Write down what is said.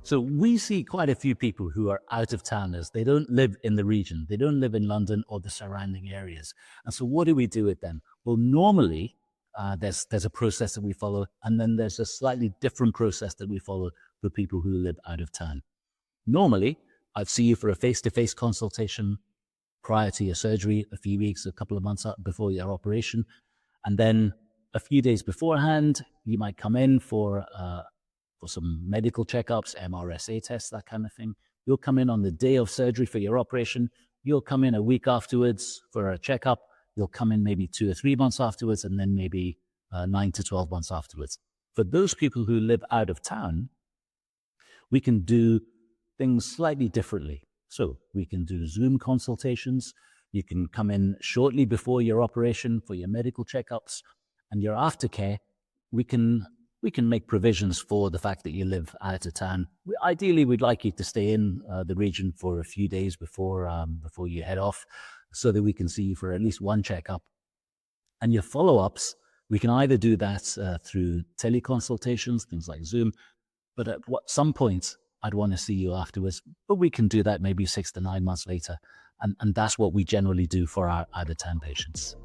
So we see quite a few people who are out of towners. They don't live in the region. They don't live in London or the surrounding areas. And so what do we do with them? Well, normally there's a process that we follow, and then there's a slightly different process that we follow for people who live out of town. Normally, I'd see you for a face-to-face consultation prior to your surgery, a few weeks, a couple of months before your operation. And then a few days beforehand, you might come in for some medical checkups, MRSA tests, that kind of thing. You'll come in on the day of surgery for your operation. You'll come in a week afterwards for a checkup. You'll come in maybe 2 or 3 months afterwards, and then maybe 9 to 12 months afterwards. For those people who live out of town, we can do things slightly differently. So we can do Zoom consultations. You can come in shortly before your operation for your medical checkups, and your aftercare. We can make provisions for the fact that you live out of town. Ideally, we'd like you to stay in the region for a few days before you head off, so that we can see you for at least one checkup. And your follow-ups, we can either do that through teleconsultations, things like Zoom, but at some point, I'd want to see you afterwards. But we can do that maybe 6 to 9 months later. And that's what we generally do for our out-of-town patients.